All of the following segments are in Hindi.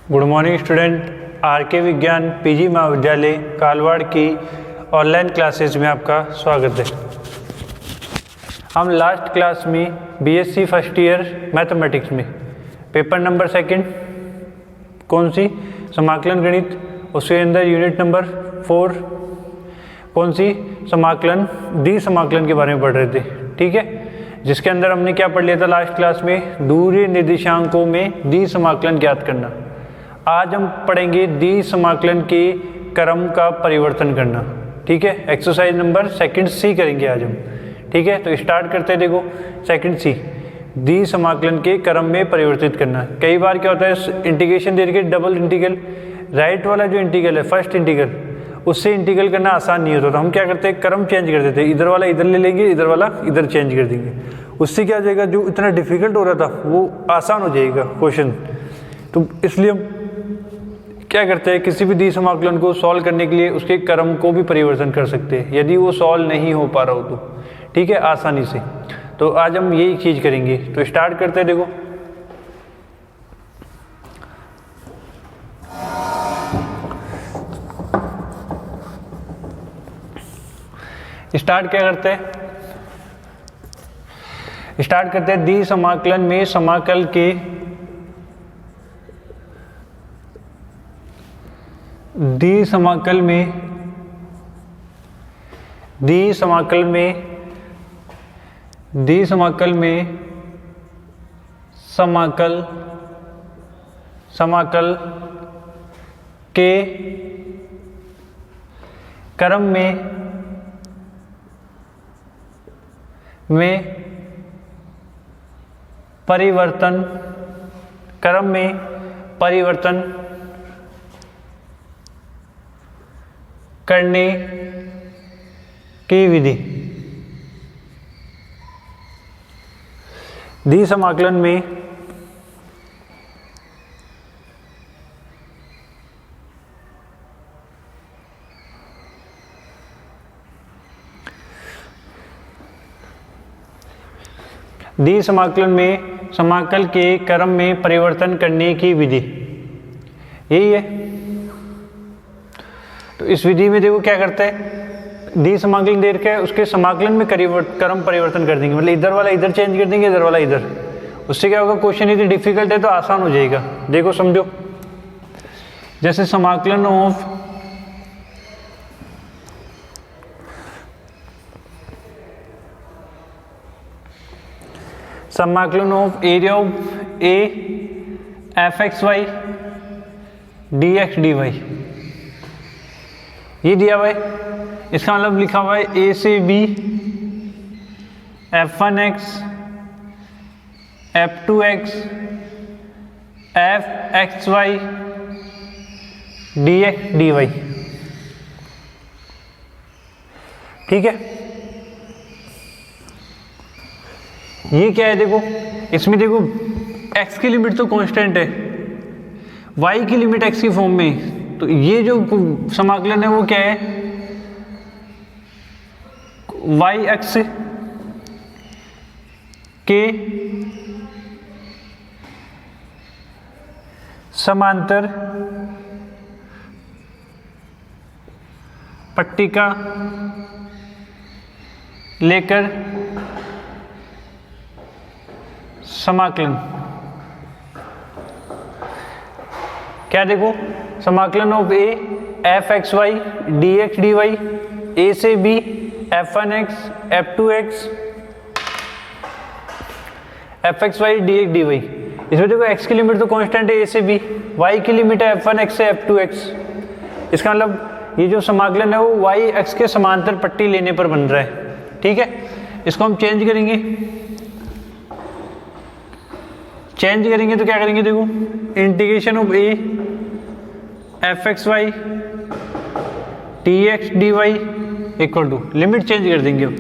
Good morning student. आर के विज्ञान पीजी महाविद्यालय कालवाड़ की ऑनलाइन क्लासेस में आपका स्वागत है। हम लास्ट क्लास में बीएससी फर्स्ट ईयर मैथमेटिक्स में पेपर नंबर सेकंड कौन सी समाकलन गणित, उसके अंदर यूनिट नंबर 4 कौन सी समाकलन द्वि समाकलन के बारे में पढ़ रहे थे। ठीक है, जिसके अंदर हमने क्या पढ़ लिया था लास्ट क्लास में, दूरी निर्देशांकों में द्वि समाकलन ज्ञात करना। आज हम पढ़ेंगे द्वि समाकलन के क्रम का परिवर्तन करना। ठीक है, एक्सरसाइज नंबर सेकंड सी करेंगे आज हम। ठीक है, तो स्टार्ट करते हैं। देखो सेकंड सी, द्वि समाकलन के क्रम में परिवर्तित करना। कई बार क्या होता है, इंटीग्रेशन दे के डबल इंटीग्रल, राइट वाला जो इंटीग्रल है फर्स्ट इंटीग्रल, उससे इंटीग्रल करना आसान नहीं होता। तो हम क्या करते हैं, क्रम चेंज कर देते हैं। इधर वाला इधर ले लेंगे, इधर वाला इधर चेंज कर देंगे। उससे क्या हो जाएगा, जो इतना डिफिकल्ट हो रहा था वो आसान हो जाएगा क्वेश्चन। तो इसलिए हम क्या करते हैं, किसी भी द्वि समाकलन को सॉल्व करने के लिए उसके क्रम को भी परिवर्तन कर सकते हैं यदि वो सॉल्व नहीं हो पा रहा हो तो। ठीक है, आसानी से। तो आज हम यही चीज करेंगे। तो स्टार्ट करते हैं। देखो स्टार्ट क्या करते हैं, स्टार्ट करते हैं द्वि समाकलन में समाकल के द्वि समाकल में समाकल के क्रम में परिवर्तन करने की विधि। द्वि समाकलन में समाकल के क्रम में परिवर्तन करने की विधि यही है। तो इस विधि में देखो क्या करते हैं, द्वि समाकलन दे के उसके समाकलन में क्रम परिवर्तन कर देंगे। मतलब इधर वाला इधर चेंज कर देंगे, इधर वाला इधर। उससे क्या होगा, क्वेश्चन यदि डिफिकल्ट है तो आसान हो जाएगा। देखो समझो, जैसे समाकलन of area of a f x y d x d y, ये दिया हुआ है। इसका मतलब लिखा हुआ है ए से b f1x f2x fxy dx dy। ठीक है, ये क्या है, देखो इसमें देखो x की लिमिट तो कांस्टेंट है, y की लिमिट x की फॉर्म में। तो ये जो समाकलन है वो क्या है, y अक्ष के समांतर पट्टिका लेकर समाकलन। क्या देखो, समाकलन of a f x y d x d y, a से b f1x f2x fxy dx dy। इसमें देखो x की लिमिट तो कांस्टेंट है a से b, y की लिमिट है f1x से f2x। इसका मतलब ये जो समाकलन है वो y अक्ष के समांतर पट्टी लेने पर बन रहा है। ठीक है, इसको हम चेंज करेंगे तो क्या करेंगे, देखो integration of a fxy dx dy equal to, limit change कर देंगे अब।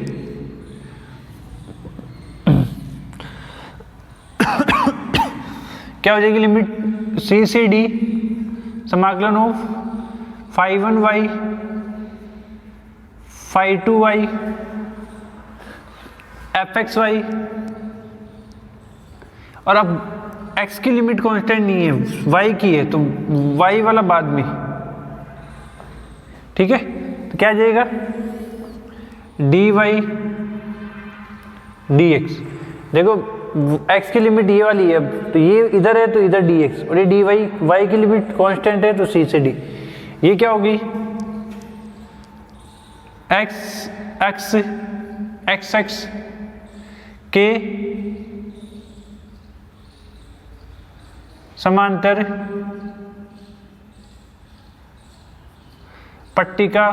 क्या हो जाएगी लिमिट, सी से डी समाकलन ऑफ φ1y φ2y fxy और अब x की लिमिट कांस्टेंट नहीं है, y की है, तो y वाला बाद में, ठीक है। तो क्या आ जाएगा, dy dx। देखो x की लिमिट ये वाली है, तो ये इधर है तो इधर dx, और ये dy, y की लिमिट कांस्टेंट है तो c से d। ये क्या होगी, x के समांतर पट्टिका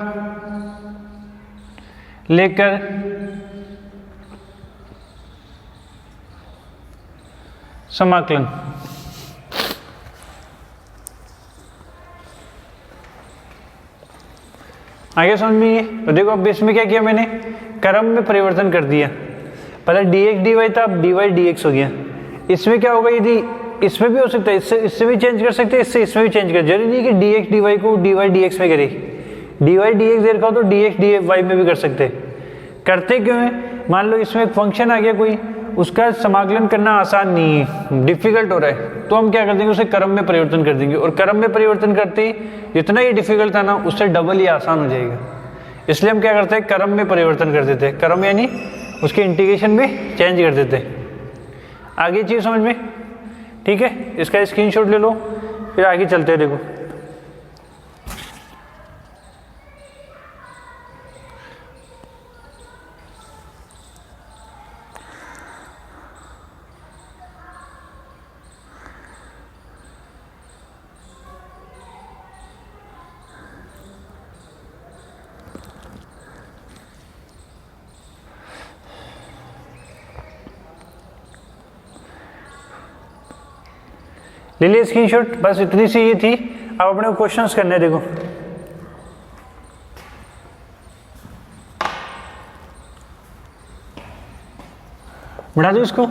लेकर समाकलन। आगे समझ में ये, तो देखो अब इसमें क्या किया मैंने, क्रम में परिवर्तन कर दिया। पहले dx dy था, अब dy dx हो गया। इसमें क्या होगा, यदि इसमें भी हो सकता है, इससे भी चेंज कर सकते हैं, इसमें भी चेंज कर, जरूरी नहीं कि dx dy को dy dx में करे। dy dx दे रखा हो तो dx dy में भी कर सकते हैं। करते क्यों है, मान लो इसमें एक फंक्शन आ गया कोई, उसका समाकलन करना आसान नहीं है, डिफिकल्ट हो रहा है, तो हम क्या कर देंगे, उसे क्रम में परिवर्तन कर देंगे, और क्रम में परिवर्तन करते ही जितना ये डिफिकल्ट था ना, उससे डबल ही आसान हो जाएगा। इसलिए हम क्या करते हैं, क्रम में परिवर्तन कर देते हैं, क्रम यानी उसके इंटीग्रेशन में चेंज कर देते हैं। आगे चीज समझ में, ठीक है। इसका स्क्रीनशॉट ले लो, फिर आगे चलते हैं। देखो ले लिए स्क्रीनशॉट, बस इतनी सी ये थी। अब अपने क्वेश्चंस करने, देखो बढ़ा दो इसको।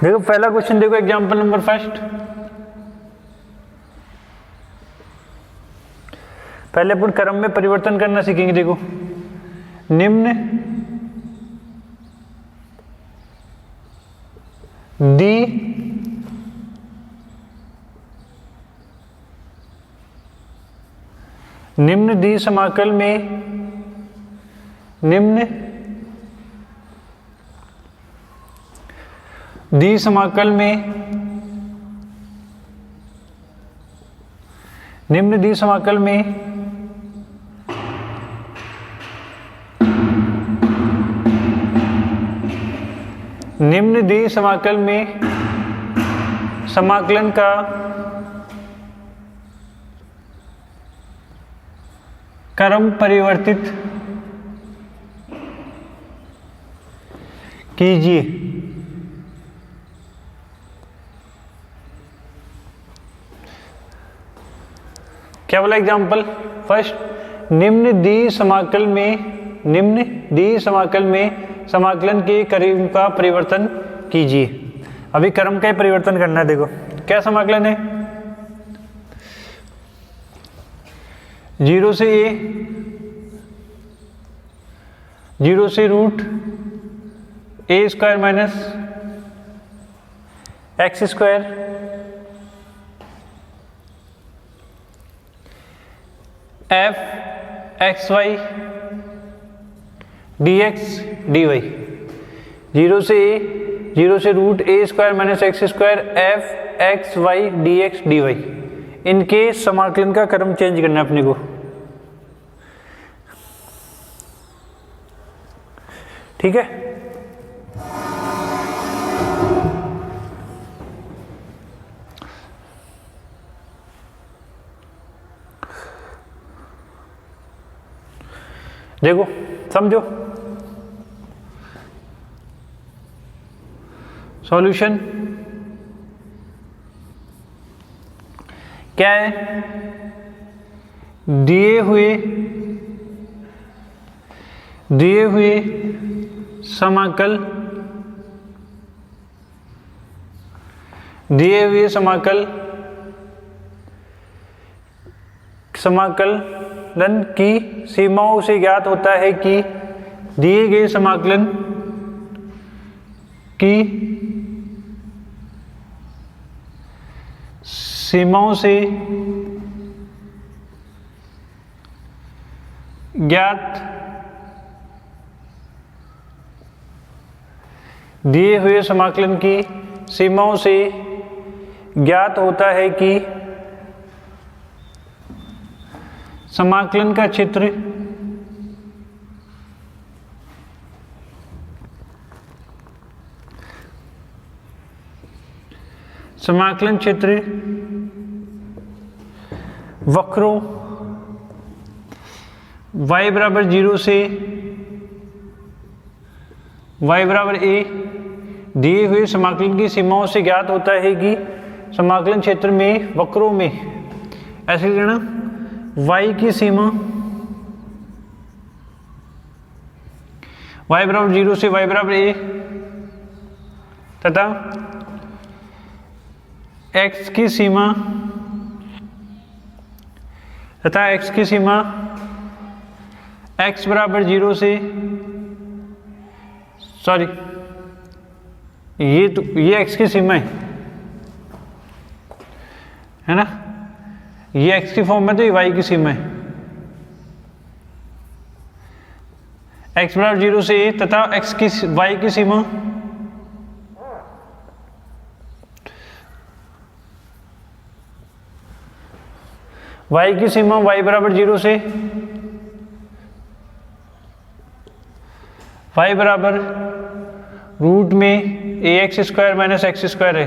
देखो पहला क्वेश्चन, देखो एग्जांपल नंबर फर्स्ट। पहले अपन क्रम में परिवर्तन करना सीखेंगे। देखो निम्न दी समाकल में निम्न दी समाकल में निम्न दी समाकल में निम्न दी समाकल में समाकलन का क्रम परिवर्तित कीजिए। क्या बोला एग्जाम्पल फर्स्ट, निम्न दी समाकल में समाकलन के क्रम का परिवर्तन कीजिए। अभी क्रम का ही परिवर्तन करना है। देखो क्या समाकलन है, 0 से root a square minus x square f x y d x d y. 0 से root a square minus x square f x y d x d y, इनके समाकलन का क्रम चेंज करना है अपने को। ठीक है, देखो समझो सॉल्यूशन क्या है, दिए हुए समाकल समाकलन की सीमाओं से ज्ञात होता है कि दिए गए समाकलन की सीमाओं से ज्ञात दिए हुए समाकलन की सीमाओं से ज्ञात होता है कि समाकलन का क्षेत्र वक्रों y बराबर 0 से y बराबर a दिए हुए समाकलन की सीमाओं से ज्ञात होता है कि समाकलन क्षेत्र में वक्रों में ऐसे लेना y की सीमा y बराबर 0 से y बराबर a तथा x की सीमा x बराबर 0 से सॉरी ये x की सीमा है ना, ये x की फॉर्म में तो ये y की सीमा है। x बराबर 0 से a तथा y की सीमा y बराबर 0 से y बराबर रूट में ax square minus x square है।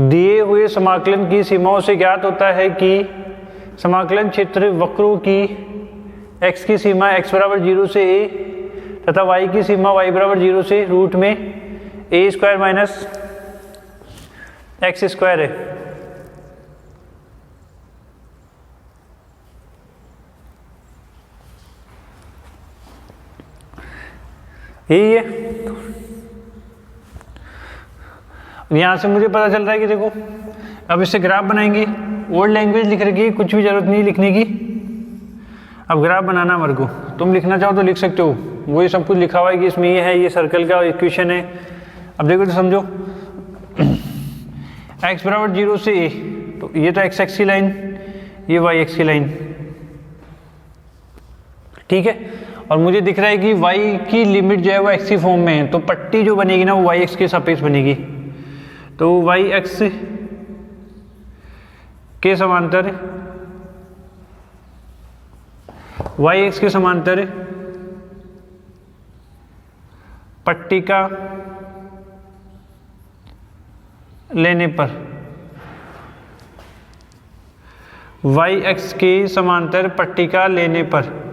दिए हुए समाकलन की सीमाओं से ज्ञात होता है कि समाकलन क्षेत्र वक्रों की x की सीमा x बराबर 0 से a तथा y की सीमा y बराबर 0 से रूट में a square minus x square है। यही है। यहाँ से मुझे पता चल रहा है कि देखो अब इससे ग्राफ बनाएंगे, ओल्ड लैंग्वेज लिख रखी है, कुछ भी जरूरत नहीं लिखने की। अब ग्राफ बनाना हमारे को, तुम लिखना चाहो तो लिख सकते हो, वही सब कुछ लिखा हुआ है कि इसमें ये है, ये सर्कल का इक्वेशन है। अब देखो तो समझो x बराबर 0 से a, तो ये तो x एक्स की लाइन, ये y एक्स की लाइन, ठीक है। और मुझे दिख रहा है कि y की लिमिट जो है वो x की फॉर्म में है, तो पट्टी जो बनेगी ना वो y x के सापेक्ष बनेगी। तो y x के समांतर पट्टी का लेने पर y x के समांतर पट्टी का लेने पर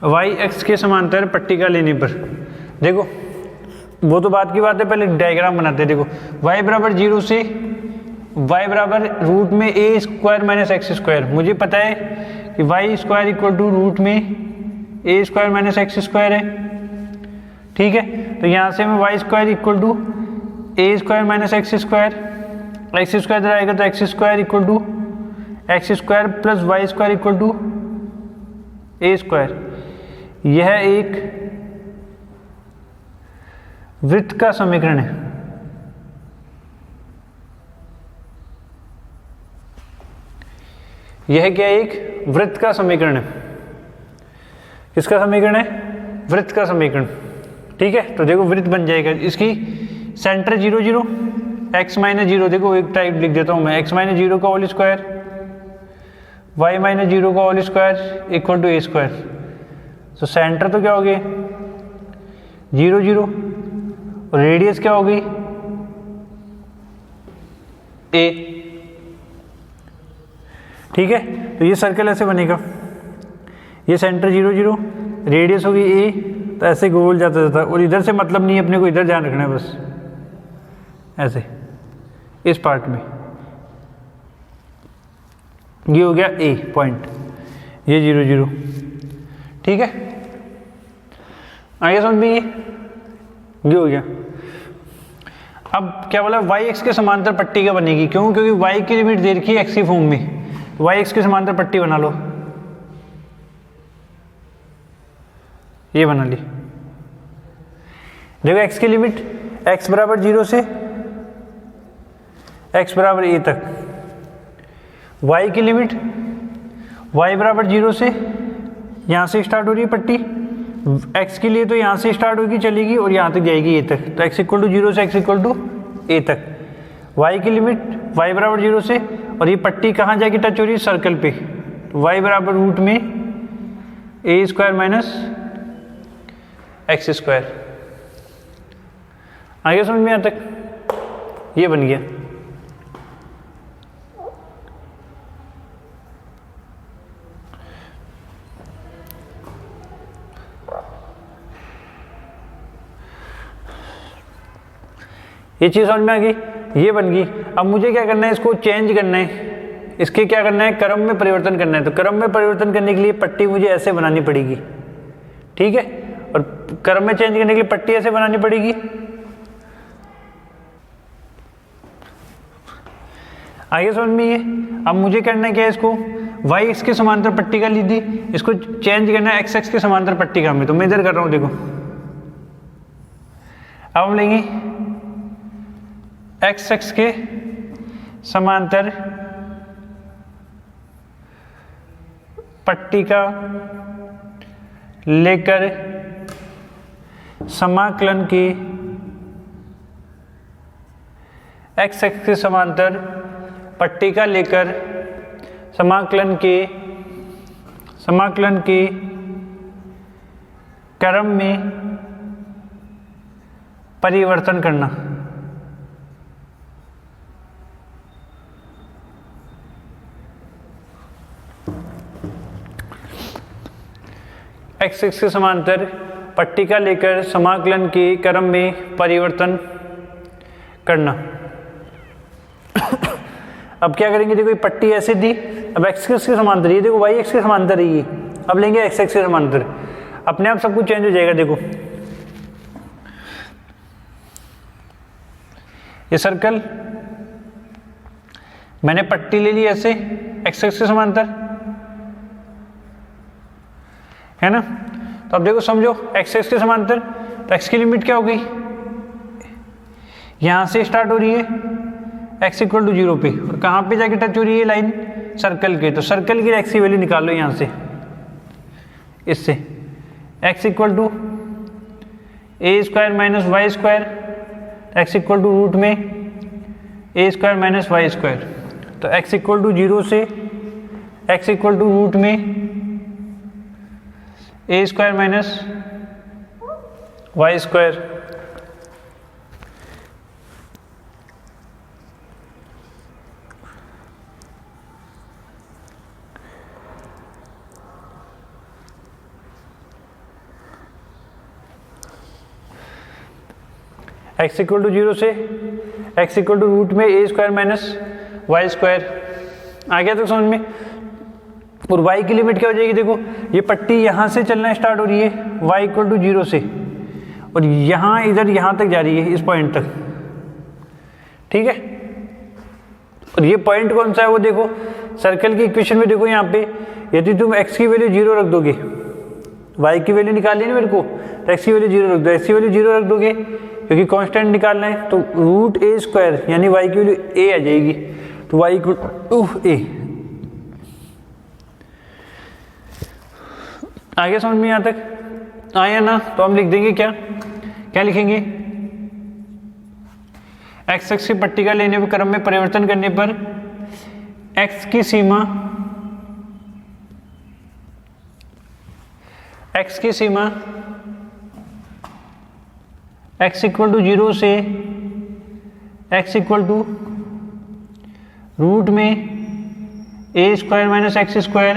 y x के समांतर पट्टी का लेने पर, देखो वो तो बात की बात है, पहले डायग्राम बनाते हैं। देखो y बराबर 0 से y बराबर रूट में a square minus x square, मुझे पता है कि y square equal to root में a square minus x square है, ठीक है। तो यहाँ से मैं y square equal to a square minus x square इधर आएगा तो x square equal to x square plus y square equal to a square. यह एक वृत्त का समीकरण है। यह क्या, एक वृत्त का समीकरण है। किसका समीकरण है? वृत्त का समीकरण, ठीक है। तो देखो वृत्त बन जाएगा, इसकी सेंटर 0 0 x माइनस 0, देखो एक टाइप लिख देता हूं मैं, x माइनस 0 का होल स्क्वायर y माइनस 0 का whole square equal to a square. तो सेंटर तो क्या हो गया 0 0 और रेडियस क्या हो गई a। ठीक है, तो ये सर्कल ऐसे बनेगा, ये सेंटर 0 0 रेडियस होगी a, तो ऐसे गोल जाता जाता और इधर से मतलब नहीं है अपने को, इधर ध्यान रखना है बस ऐसे इस पार्ट में। ये हो गया a पॉइंट, ये 0 0। ठीक है, आगे समझ में ये हो गया। अब क्या बोला y एक्स के समांतर पट्टी का बनेगी, क्यों? क्योंकि y की लिमिट दे रखी है x की फॉर्म में, y एक्स के समांतर पट्टी बना लो, ये बना ली। देखो x की लिमिट x बराबर 0 से x बराबर a तक, y की लिमिट y बराबर 0 से यहाँ से स्टार्ट हो रही है पट्टी, x के लिए तो यहाँ से स्टार्ट होगी चलेगी और यहाँ तक जाएगी a तक, तो x इक्वल टू 0 से x इक्वल टू a तक। y की लिमिट y बराबर 0 से, और ये पट्टी कहाँ जाके टच हो रही है सर्कल पे, तो y बराबर रूट में a square minus x square. आगे समझ में यहाँ तक ये बन गया। ये चीज़ समझ में आ गई, ये बन गई। अब मुझे क्या करना है, इसको चेंज करना है, इसके क्या करना है, क्रम में परिवर्तन करना है। तो क्रम में परिवर्तन करने के लिए पट्टी मुझे ऐसे बनानी पड़ेगी, ठीक है, और क्रम में चेंज करने के लिए पट्टी ऐसे बनानी पड़ेगी। आगे समझ में ये। अब मुझे करना है क्या, इसको y एक्स के समांतर पट्टी का ली थी, इसको चेंज करना है x एक्स के समांतर पट्टी का में, तो मैं इधर कर रहा हूं देखो। अब हम लेंगे x एक्स के समांतर पट्टी का लेकर समाकलन की x एक्स के समांतर पट्टी का लेकर समाकलन की क्रम में परिवर्तन करना। x एक्स के समांतर पट्टी का लेकर समाकलन के क्रम में परिवर्तन करना। अब क्या करेंगे, देखो ये पट्टी ऐसे दी, अब x एक्स के समांतर, ये देखो y एक्स के समांतर है ये, अब लेंगे x एक्स के समांतर, अपने आप सब कुछ चेंज हो जाएगा। देखो ये सर्कल मैंने पट्टी ले ली ऐसे x एक्स के समांतर, है ना। तो अब देखो समझो x एक्स के समांतर, तो x की लिमिट क्या हो गई, यहां से स्टार्ट हो रही है x इक्वल टू 0 पे, और कहां पे जाके टच हो रही है लाइन, सर्कल के। तो सर्कल की x की वैल्यू निकाल लो यहां से, इससे x equal to a square minus y square, x equal to root में a square minus y square. तो x इक्वल टू 0 से x इक्वल टू रूट में a square minus y square. x equal to 0 से x इक्वल टू रूट में a square minus y square. आ गया तो समझ में। और y की लिमिट क्या हो जाएगी, देखो ये पट्टी यहाँ से चलना स्टार्ट हो रही है y इक्वल टू 0 से, और यहाँ इधर यहाँ तक जा रही है इस पॉइंट तक, ठीक है। और ये पॉइंट कौन सा है वो देखो, सर्कल की इक्वेशन में देखो यहाँ पे, यदि तुम x की वैल्यू 0 रख दोगे, y की वैल्यू निकाल ली ना मेरे को, तो x की वैल्यू 0 रख दो, x की वैल्यू 0 रख दोगे क्योंकि कांस्टेंट निकालना है, तो रूट a स्क्वायर यानी y की वैल्यू a आ जाएगी, तो y इक्वल टू a। आगे समझ में यहाँ तक आया ना। तो हम लिख देंगे क्या, क्या लिखेंगे, x एक्स की पट्टी का लेने पर क्रम में परिवर्तन करने पर x की सीमा x की सीमा x इक्वल टू 0 से x इक्वल टू रूट में a square minus x square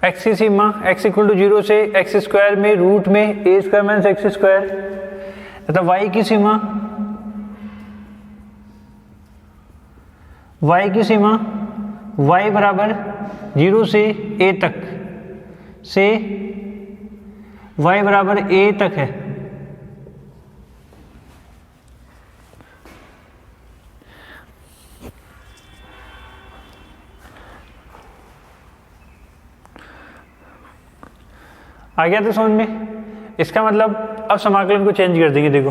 x की सीमा x इक्वल टू 0 से एक्स स्क्वायर में रूट में a square minus x square तथा y की सीमा y बराबर 0 से a तक से y बराबर a तक है। आ गया तो समझ में? इसका मतलब अब समाकलन को चेंज कर देंगे। देखो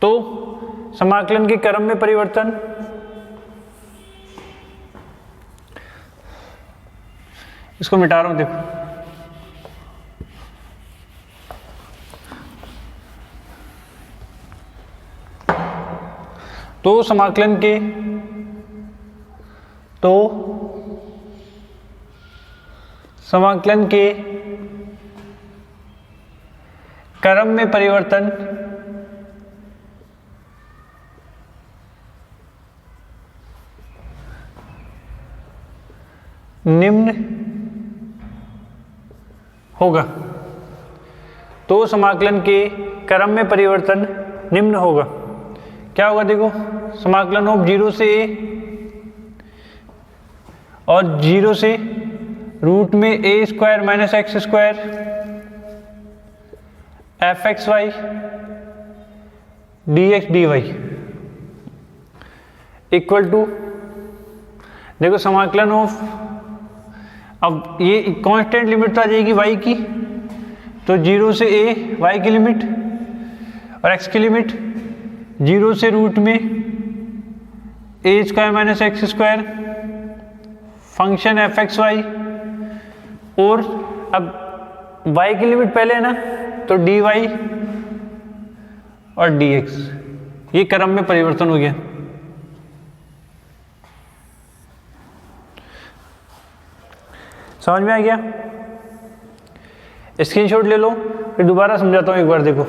तो समाकलन के क्रम में परिवर्तन, इसको मिटा रहा हूं। देखो तो समाकलन के क्रम में परिवर्तन निम्न होगा। तो समाकलन के क्रम में परिवर्तन निम्न होगा। क्या होगा? देखो समाकलन ऑफ 0 से a और 0 से रूट में a square minus x square f x y d x d y equal to, देखो समाकलन ऑफ, अब ये कांस्टेंट लिमिट तो आ जाएगी y की, तो 0 से a y की लिमिट और x की लिमिट 0 से रूट में a square minus x square function f x y, और अब y की लिमिट पहले है ना, तो dy और dx, ये क्रम में परिवर्तन हो गया। समझ में आ गया? स्क्रीनशॉट ले लो, फिर दोबारा समझाता हूं एक बार। देखो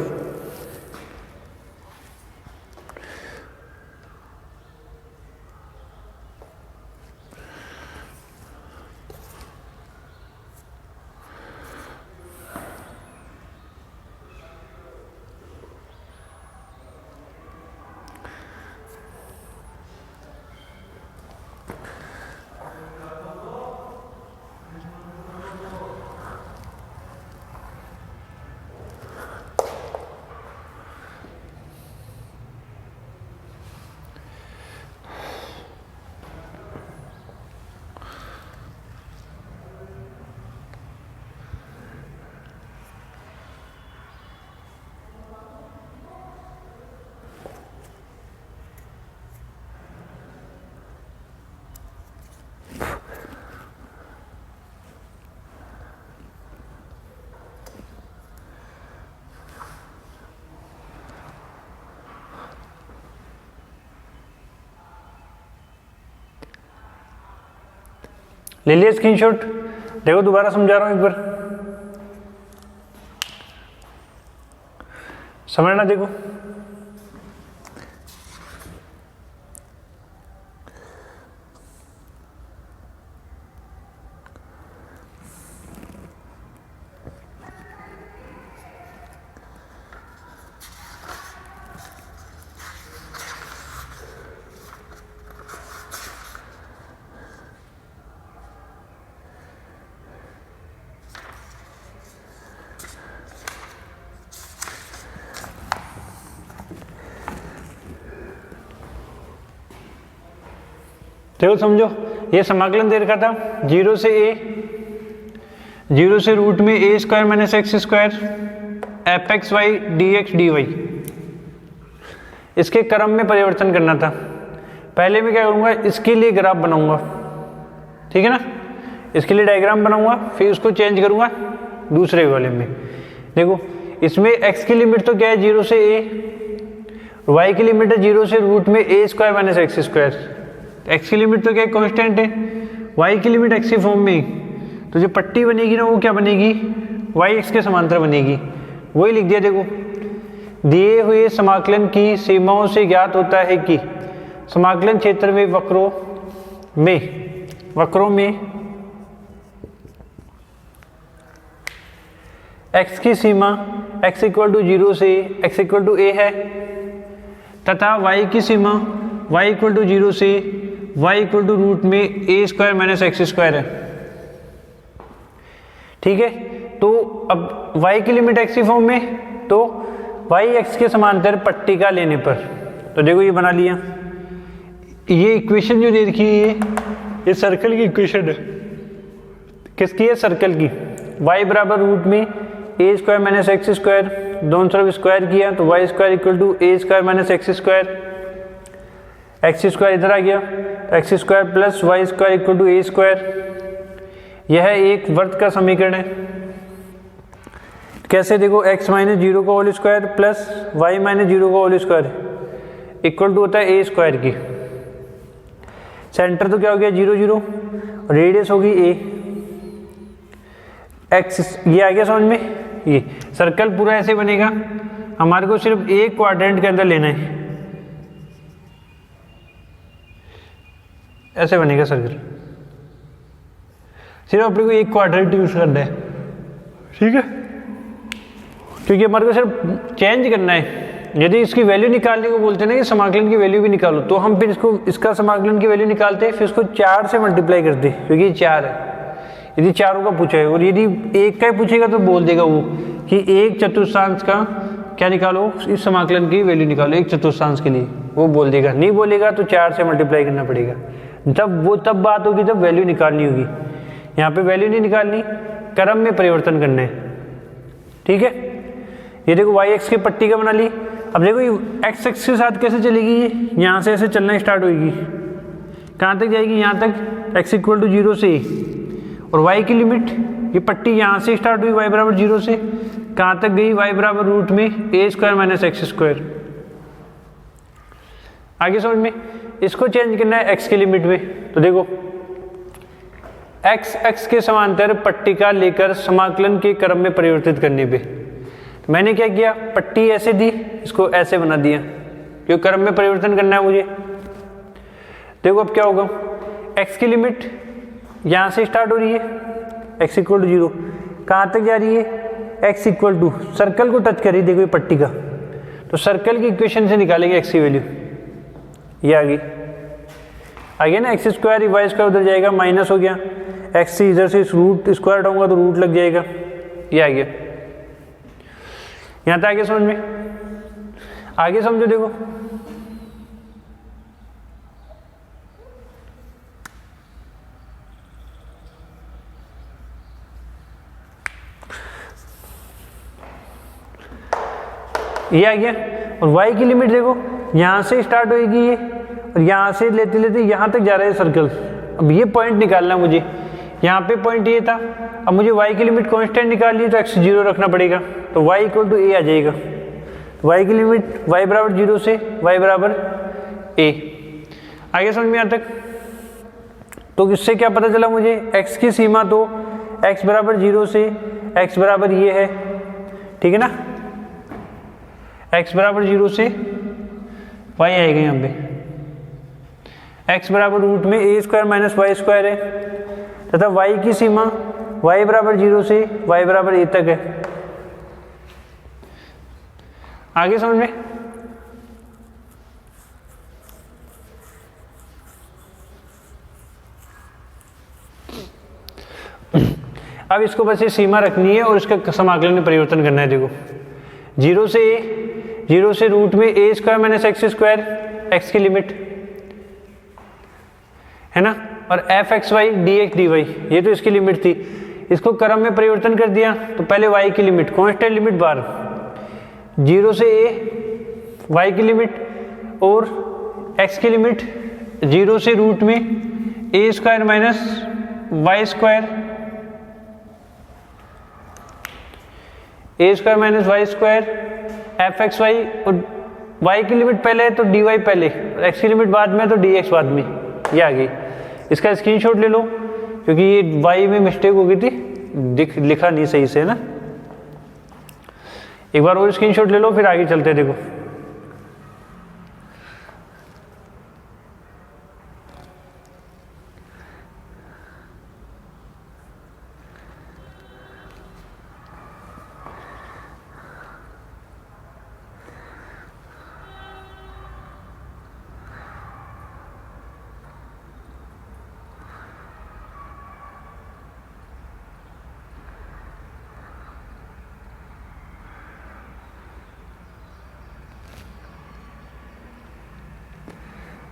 ले लिया स्क्रीनशॉट? देखो दोबारा समझा रहा हूं एक बार, समझना। देखो देखो समझो, ये समाकलन दे रखा था 0 से a, 0 से रूट में a square minus x square f x y d x d y, इसके क्रम में परिवर्तन करना था। पहले मैं क्या करूँगा, इसके लिए ग्राफ बनाऊंगा, ठीक है ना, इसके लिए डायग्राम बनाऊंगा, फिर उसको चेंज करूँगा दूसरे वाले में। देखो इसमें x की लिमिट तो क्या है 0 से a, y की लिमिट है 0 से रूट में a square minus x square. x की लिमिट तो क्या कांस्टेंट है, y की लिमिट x के फॉर्म में, तो जो पट्टी बनेगी ना वो क्या बनेगी, y x के समांतर बनेगी। वही लिख दिया देखो, दिए हुए समाकलन की सीमाओं से ज्ञात होता है कि समाकलन क्षेत्र में वक्रों में x की सीमा x इक्वल टू 0 से x इक्वल टू a है, तथा y की सीमा y इक्वल टू 0 से y इक्वल टू रूट में a square minus x square है। ठीक है, तो अब y की लिमिट x की फॉर्म में, तो y x के समांतर पट्टी का लेने पर, तो देखो ये बना लिया। ये इक्वेशन जो दे रखी है ये सर्कल की इक्वेशन है। किसकी है, सर्कल की। y बराबर रूट में a square minus x square, दोनों तरफ स्क्वायर किया तो y square equal to a square minus x square, x square इधर आ गया तो x square plus y square equal to a square. यह एक वर्त का समीकरण है। कैसे, देखो x माइनस 0 का whole square plus y minus 0 का होल स्क्वायर इक्वल टू होता है a स्क्वायर की। सेंटर तो क्या हो गया 0 0, रेडियस होगी a, x ये आ गया समझ में। ये सर्कल पूरा ऐसे बनेगा, हमारे को सिर्फ एक क्वाड्रेंट के अंदर लेना है, ऐसे बनेगा सर्कल, सिर्फ अपने को एक क्वाड्रेंट यूज करना है। ठीक है, क्योंकि हमारे को सिर्फ चेंज करना है। यदि इसकी वैल्यू निकालने को बोलते हैं ना कि समाकलन की वैल्यू भी निकालो, तो हम फिर इसका समाकलन की वैल्यू निकालते हैं, फिर इसको 4 से मल्टीप्लाई करते हैं, क्योंकि ये 4 है। यदि चारों का पूछा है, और यदि एक का ही पूछेगा तो बोल देगा वो कि एक चतुर्थांश का क्या निकालो, इस समाकलन की वैल्यू निकालो एक चतुर्थांश के लिए, वो बोल देगा। नहीं बोलेगा तो 4 से मल्टीप्लाई करना पड़ेगा, तब बात होगी, जब वैल्यू निकालनी होगी। यहाँ पे वैल्यू नहीं निकालनी, क्रम में परिवर्तन करना है। ठीक है, ये देखो y x की पट्टी का बना ली। अब देखो x x के साथ कैसे चलेगी, ये यहाँ से ऐसे चलना स्टार्ट होगी, कहाँ तक जाएगी, यहाँ तक x इक्वल टू 0 से, और y की लिमिट, ये पट्टी यहाँ से स्टार्ट हुई y बराबर 0 से, कहाँ तक गई, y बराबर रूट में a square minus x square. आगे समझ में, इसको चेंज करना है x की लिमिट में, तो देखो x x के समांतर पट्टी का लेकर समाकलन के क्रम में परिवर्तित करने पे, तो मैंने क्या किया, पट्टी ऐसे दी, इसको ऐसे बना दिया, क्योंकि क्रम में परिवर्तन करना है मुझे। देखो अब क्या होगा, x की लिमिट यहाँ से स्टार्ट हो रही है x इक्वल टू 0, कहाँ तक जा रही है, x इक्वल टू, सर्कल को टच कर रही है, देखो ये पट्टी का, तो सर्कल की इक्वेशन से निकालेंगे x की वैल्यू, ये आ गया ना, एक्स स्क्वायर वाई स्क्वायर उधर जाएगा, माइनस हो गया, एक्स से इधर से रूट स्क्वायर हटाऊंगा तो रूट लग जाएगा, ये आ गया। यहाँ तक आगे समझ में, आगे समझो, देखो ये आ गया, और y की लिमिट देखो यहाँ से स्टार्ट होएगी ये, और यहाँ से लेते लेते यहाँ तक जा रहा है सर्कल। अब ये पॉइंट निकालना मुझे, यहाँ पे पॉइंट ये था, अब मुझे y की लिमिट कांस्टेंट निकालनी है तो x 0 रखना पड़ेगा, तो y इक्वल टू a आ जाएगा। y की लिमिट y बराबर 0 से y बराबर a। आगे समझ में यहाँ तक, तो इससे क्या पता चला मुझे, x की सीमा तो x बराबर 0 से x बराबर ये है, ठीक है ना, x बराबर 0 से y आएगा यहाँ पे, x बराबर रूट में a square minus y square है, तथा y की सीमा y बराबर 0 से y बराबर a तक है। आगे समझ में, अब इसको बस ये सीमा रखनी है और इसका समाकलन में परिवर्तन करना है। देखो 0 से रूट में a square minus x square, x की लिमिट है ना, और f x y d x d y, ये तो इसकी लिमिट थी। इसको क्रम में परिवर्तन कर दिया, तो पहले y की लिमिट कांस्टेंट लिमिट बार 0 से a, y की लिमिट और x की लिमिट 0 से रूट में a square minus y square, a square minus y square, f x y और y की लिमिट पहले है तो dy पहले, x की लिमिट बाद में है तो dx बाद में, ये आ गई। इसका स्क्रीनशॉट ले लो क्योंकि ये y में मिस्टेक हो गई थी, लिखा नहीं सही से ना। एक बार और स्क्रीनशॉट ले लो फिर आगे चलते हैं। देखो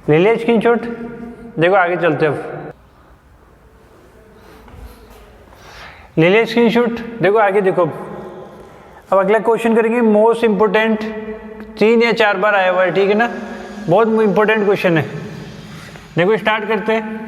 ले लिया स्क्रीनशॉट, देखो आगे चलते हैं। अब ले लिया स्क्रीनशॉट, देखो आगे देखो। अब अगला क्वेश्चन करेंगे, मोस्ट इंपोर्टेंट, 3 या 4 बार आया हुआ है, ठीक है ना, बहुत इंपॉर्टेंट क्वेश्चन है। देखो स्टार्ट करते हैं।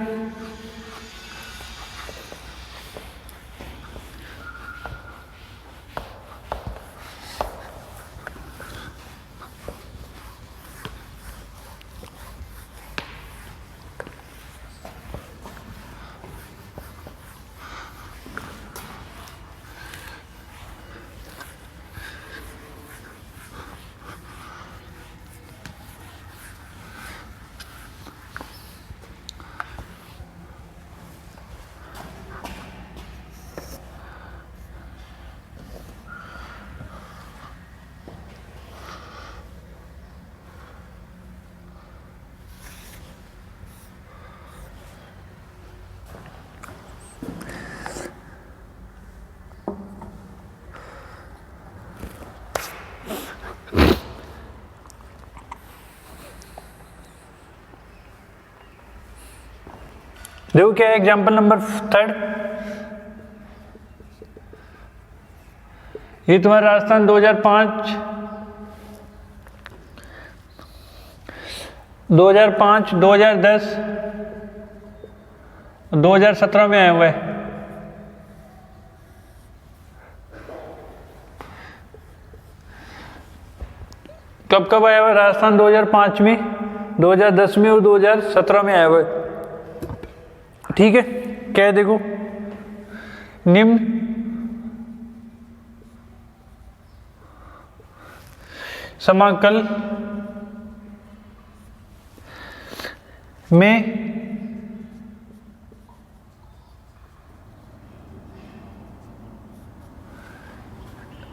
देखो क्या है एग्जाम्पल नंबर 3, ये तुम्हारा राजस्थान 2005, 2010, 2017 में आया हुआ है। कब कब आया हुआ है? राजस्थान 2005 में, 2010 में और 2017 में आया हुआ है, ठीक है। क्या है देखो, निम्न समाकल में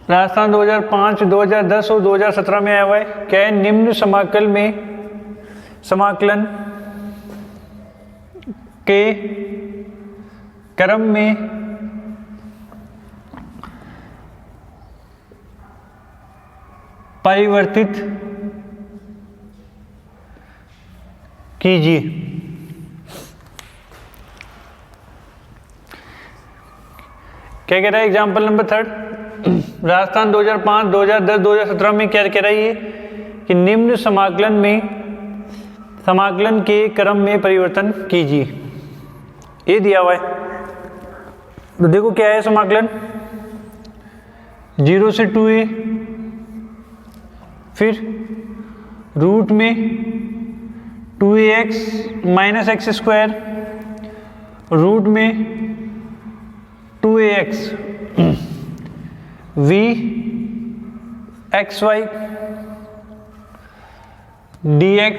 राजस्थान 2005, 2010 और 2017 में आया हुआ है। क्या है, निम्न समाकल में समाकलन के क्रम में परिवर्तित कीजिए। क्या कह रहा है एग्जाम्पल नंबर 3, राजस्थान 2005, 2010, 2017 में क्या कह रही है कि निम्न समाकलन में समाकलन के क्रम में परिवर्तन कीजिए, ये दिया हुआ है। तो देखो क्या है समाकलन, 0 से 2a, फिर रूट में 2ax minus x square, root में 2ax v x y dx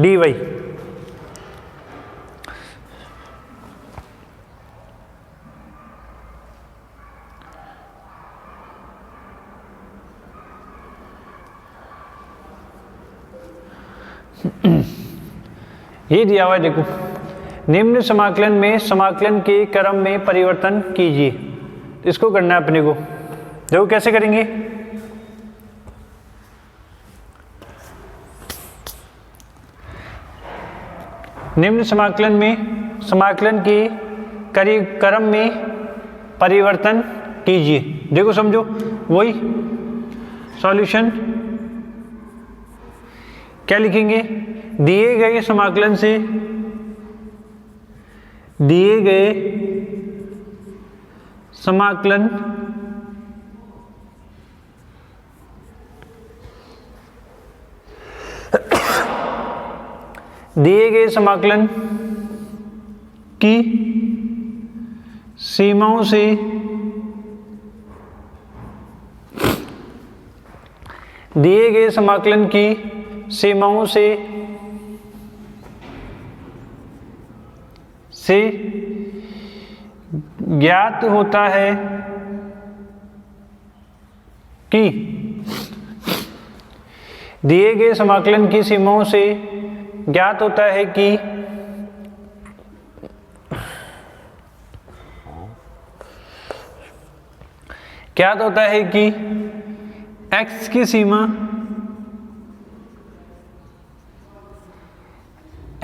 dy। ये दिया हुआ है देखो, निम्न समाकलन में समाकलन के क्रम में परिवर्तन कीजिए। इसको करना है अपने को, देखो कैसे करेंगे। निम्न समाकलन में समाकलन के क्रम में परिवर्तन कीजिए। देखो समझो, वही सॉल्यूशन क्या लिखेंगे, दिए गए समाकलन से दिए गए समाकलन दिए गए समाकलन की सीमाओं से दिए गए समाकलन की सीमाओं से ज्ञात होता है कि दिए गए समाकलन की सीमाओं से ज्ञात होता है कि ज्ञात होता है कि x की सीमा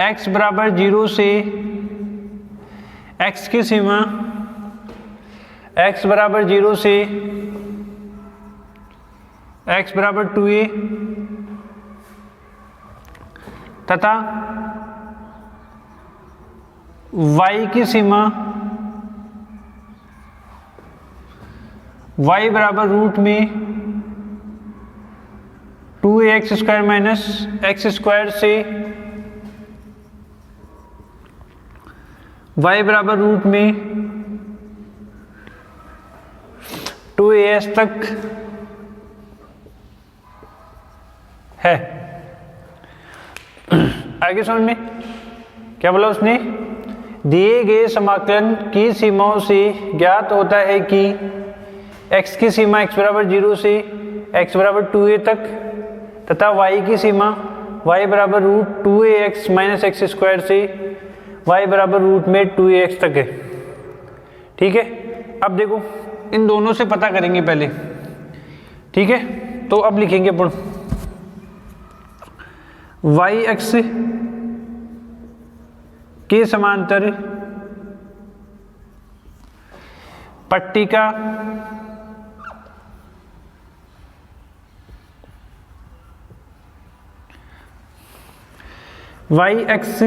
x बराबर 0 से x की सीमा x बराबर 0 से x बराबर 2a तथा y की सीमा y बराबर रूट में 2ax square minus x square से y बराबर रूट में 2as तक है। आगे समझ में क्या बोला उसने? दिए गए समाकलन की सीमाओं से ज्ञात होता है कि x की सीमा x बराबर 0 से x बराबर 2a तक तथा y की सीमा y बराबर root 2ax minus x square से y बराबर रूट में 2ax तक है। ठीक है, अब देखो इन दोनों से पता करेंगे पहले। ठीक है, तो अब लिखेंगे अपन y अक्ष के समांतर पट्टिका y अक्ष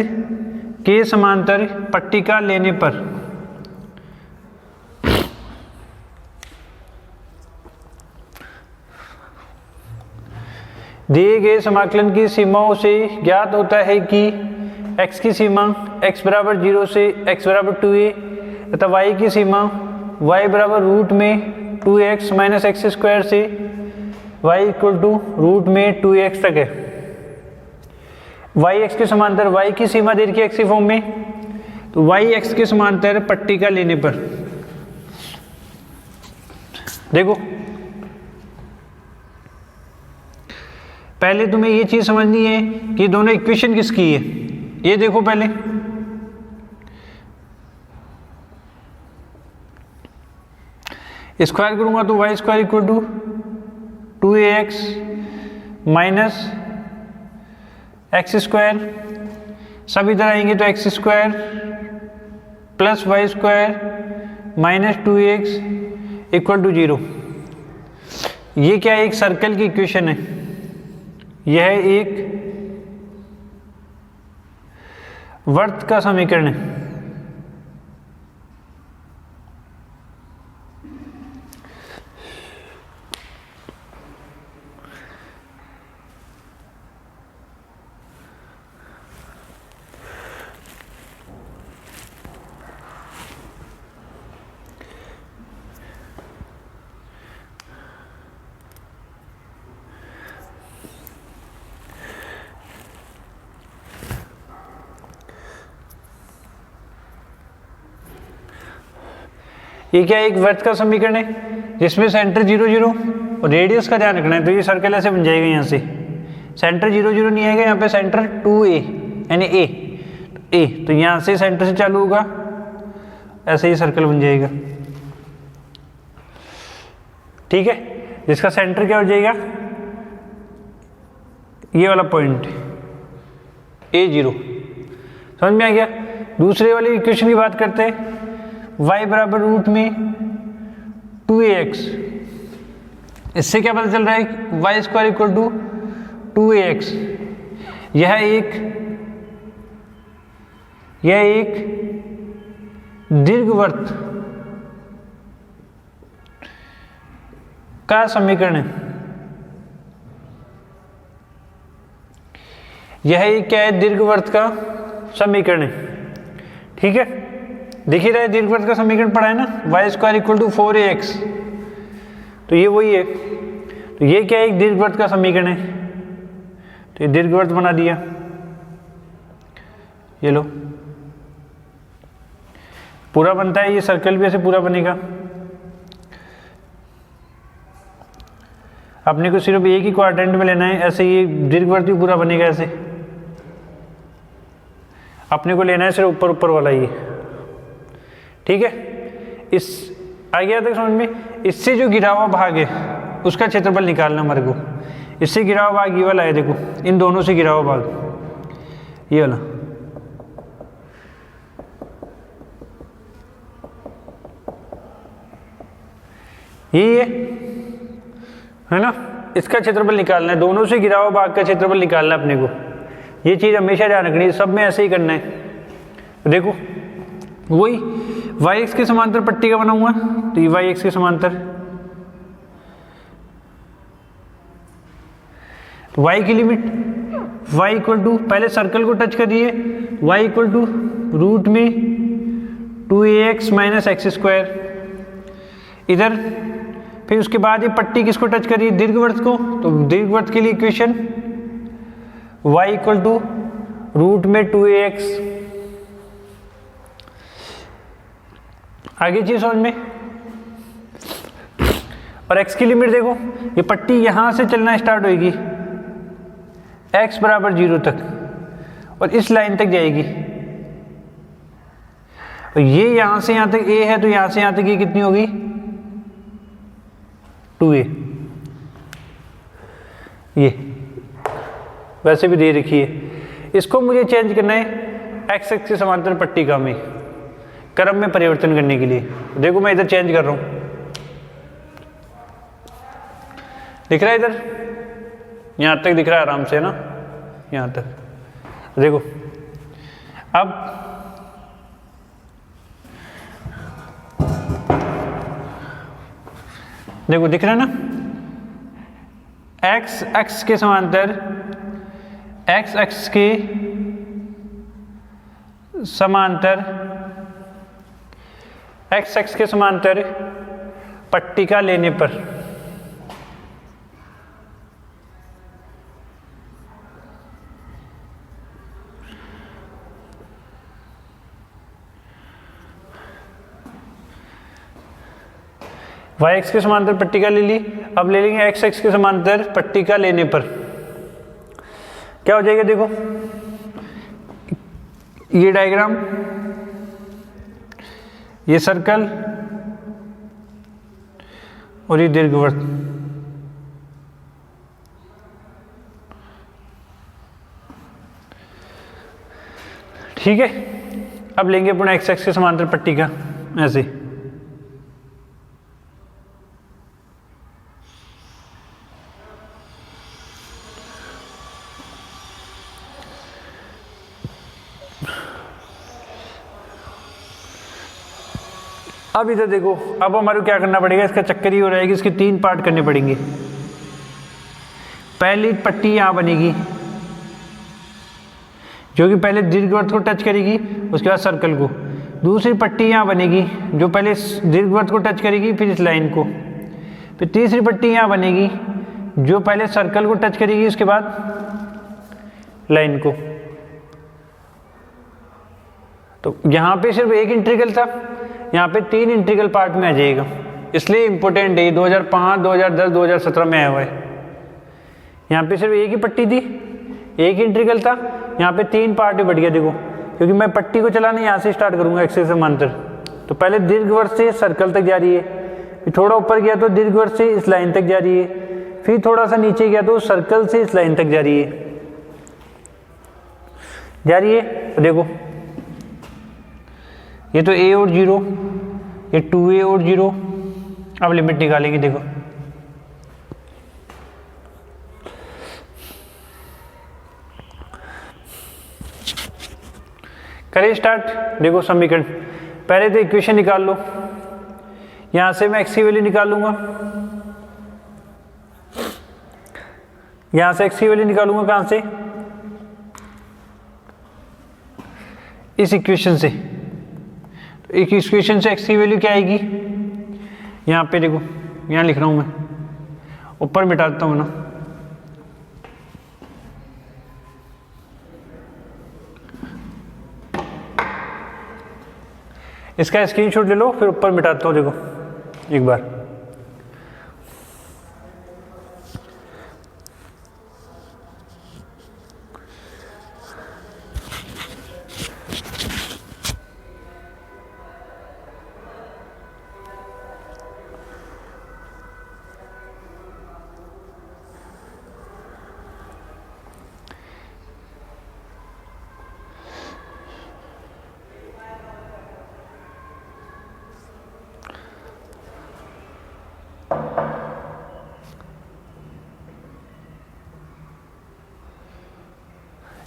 के समांतर पट्टिका लेने पर दिए गए समाकलन की सीमाओं से ज्ञात होता है कि x की सीमा x बराबर 0 से x बराबर 2a तथा y की सीमा y बराबर रूट में 2x माइनस एक्स स्क्वायर से y इक्वल टू रूट में 2x तक है। y x के समांतर y की सीमा दे रखी है x के फॉर्म में, तो y x के समांतर पट्टिका लेने पर देखो पहले तुम्हें ये चीज समझनी है कि दोनों इक्वेशन किसकी है। ये देखो पहले स्क्वायर करूंगा तो y square equal to 2ax minus x square, सब इधर आएंगे तो x square plus y square minus 2ax equal to 0। ये क्या है? एक सर्कल की इक्वेशन है। यह एक वर्त का समीकरण है। ये क्या एक वृत्त का समीकरण है जिसमें सेंटर 0 0 और रेडियस का ध्यान रखना है। तो ये सर्कल ऐसे बन जाएगा, यहाँ से सेंटर 0 0 नहीं आएगा, यहाँ पे सेंटर 2a यानी a, तो यहाँ से सेंटर से चालू होगा, ऐसे ही सर्कल बन जाएगा। ठीक है, जिसका सेंटर क्या हो जाएगा? ये वाला पॉइंट a0। समझ में आ गया? दूसरे वाली इक्वेशन की बात करते हैं, y बराबर रूट में 2ax। इससे क्या पता चल रहा है? y square equal to 2ax। यह एक दीर्घवृत्त का समीकरण है। यह एक क्या है, दीर्घवृत्त का समीकरण है। ठीक है, दिख ही रहा है दीर्घवृत्त का समीकरण पढ़ा है ना, y square equal to 4ax, तो ये वही है। तो ये क्या है, एक दीर्घवृत्त का समीकरण है, तो ये दीर्घवृत्त बना दिया, ये लो पूरा बनता है, ये सर्कल भी ऐसे पूरा बनेगा। अपने को सिर्फ एक ही क्वाड्रेंट में लेना है, ऐसे ये दीर्घवृत्त भी पूरा बनेगा ऐसे। अपने को लेना है सिर्फ ऊपर ऊपर वाला ये। ठीक है, इस आ गया तक समझ में। इससे जो गिरा हुआ भाग है उसका क्षेत्रफल निकालना हमारे को। इससे गिरा हुआ भाग ये वाला है, देखो इन दोनों से गिरा हुआ भाग ये वाला, यही है ना। इसका क्षेत्रफल निकालना है, दोनों से गिरा हुआ भाग का क्षेत्रफल निकालना है अपने को। ये चीज़ हमेशा ध्यान रखनी है, सब में ऐसे ही करना है। देखो वही y x के समांतर पट्टी का बना हुआ है, तो ये y x के समांतर, तो y की लिमिट y इक्वल टू, पहले सर्कल को टच करिए, y इक्वल टू रूट में 2ax माइनस एक्स स्क्वायर इधर। फिर उसके बाद ये पट्टी किसको टच करिए, दीर्घवृत्त को, तो दीर्घवृत्त के लिए equation y equal to root में 2ax। आगे चीज समझ में। और x की लिमिट देखो, ये पट्टी यहां से चलना स्टार्ट होगी x बराबर 0 तक और इस लाइन तक जाएगी। और ये यहां से यहां तक a है, तो यहां से यहां तक ये कितनी होगी 2a। ये वैसे भी दे रखी है। इसको मुझे चेंज करना है x एक्सिस के समांतर पट्टी का में क्रम में परिवर्तन करने के लिए। देखो मैं इधर चेंज कर रहा हूं, दिख रहा है इधर, यहां तक दिख रहा है आराम से ना, यहां तक देखो। अब देखो दिख रहा है ना, x एक्स के समांतर, x एक्स के समांतर, x एक्स के समांतर पट्टिका लेने पर y एक्स के समांतर पट्टिका ले ली। अब ले लेंगे x एक्स के समांतर पट्टिका लेने पर क्या हो जाएगा, देखो ये डायग्राम, ये सर्कल और ये दीर्घवृत्त। ठीक है, अब लेंगे अपना x एक्स के समांतर पट्टिका ऐसे। अब इधर देखो, अब हमारे को क्या करना पड़ेगा, इसका चक्कर ही हो रहा है कि इसके 3 पार्ट करने पड़ेंगे। पहली पट्टी यहां बनेगी जो कि पहले दीर्घवृत्त को टच करेगी, उसके बाद सर्कल को। दूसरी पट्टी यहां बनेगी जो पहले दीर्घवृत्त को टच करेगी, फिर इस लाइन को। फिर तीसरी पट्टी यहां बनेगी जो पहले सर्कल को टच करेगी, उसके बाद लाइन को। तो यहां पे सिर्फ एक इंटीग्रल था, यहाँ पे 3 इंटीग्रल पार्ट में आ जाएगा, इसलिए इंपॉर्टेंट है। 2005, 2010, 2017 में आया हुआ है। यहाँ पे सिर्फ एक ही पट्टी थी, एक इंटीग्रल था, यहाँ पे 3 पार्ट में बढ़ गया। देखो क्योंकि मैं पट्टी को चलाना यहाँ से स्टार्ट करूंगा एक्सिस से समांतर, तो पहले दीर्घवृत्त से सर्कल तक जा रही है, फिर थोड़ा ऊपर गया तो दीर्घवृत्त से इस लाइन तक जा रही है, फिर थोड़ा सा नीचे गया तो सर्कल से इस लाइन तक जा रही है। देखो ये तो a और 0, ये 2a और 0। अब लिमिट निकालेंगे, देखो करें स्टार्ट। देखो समीकरण, पहले तो इक्वेशन निकाल लो। यहां से मैं x की वैल्यू निकाल लूंगा, यहां से x की वैल्यू निकालूंगा कहां से, इस इक्वेशन से, तो एक इक्वेशन से x की वैल्यू क्या आएगी, यहाँ पे देखो, यहाँ लिख रहा हूँ मैं, ऊपर मिटाता हूँ ना, इसका स्क्रीनशॉट ले लो, फिर ऊपर मिटाता हूँ, देखो एक बार।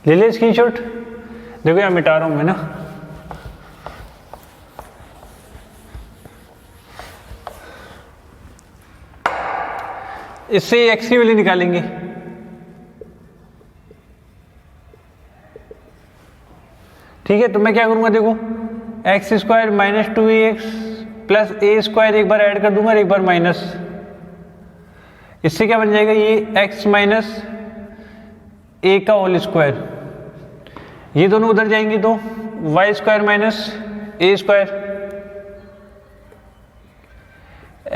ले ले स्क्रीनशॉट, देखो यहाँ मिटा रहा हूँ मैं ना, इससे x की वैल्यू निकालेंगे। ठीक है, तो मैं क्या करूँगा, देखो x square minus 2ax plus a square एक बार ऐड कर दूंगा और एक बार माइनस, इससे क्या बन जाएगा, ये x माइनस ए का होल स्क्वायर, ये दोनों उधर जाएंगे तो y square minus a square,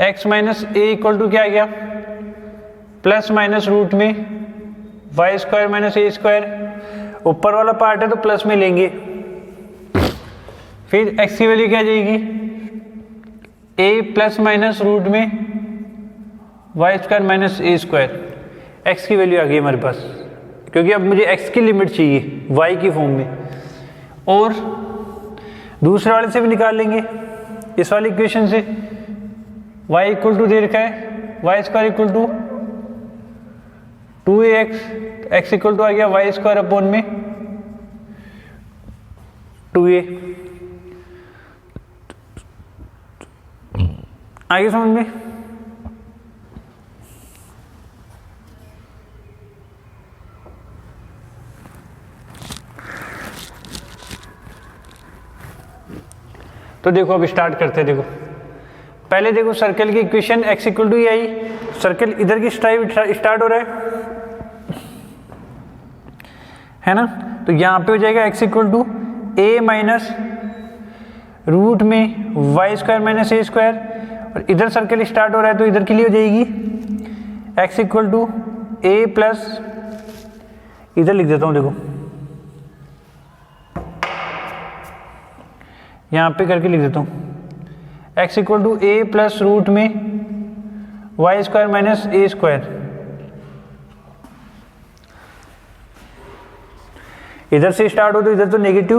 x minus a equal to क्या आ गया, प्लस माइनस रूट में y square minus a square, ऊपर वाला पार्ट है तो प्लस में लेंगे, फिर एक्स की वैल्यू क्या जाएगी, ए प्लस माइनस रूट में y square minus a square, x की वैल्यू आ गई हमारे पास, क्योंकि अब मुझे x की लिमिट चाहिए y की फॉर्म में। और दूसरे वाले से भी निकाल लेंगे, इस वाली इक्वेशन से y इक्वल टू दे रखा है y square equal to 2ax, x equal to आ गया वाई स्क्वायर अपॉन में 2a। आगे समझ में, तो देखो अब स्टार्ट करते हैं। देखो पहले देखो सर्कल की इक्वेशन x इक्वल टू ये आई, सर्कल इधर की स्टार्ट हो रहा है ना, तो यहाँ पे हो जाएगा x equal to a minus root में y square minus a square, और इधर सर्कल स्टार्ट हो रहा है तो इधर के लिए हो जाएगी x equal to a plus, इधर लिख देता हूँ, देखो यहाँ पे करके लिख देता हूँ x equal to a plus root में y square minus a square, इधर से स्टार्ट हो तो इधर तो नेगेटिव,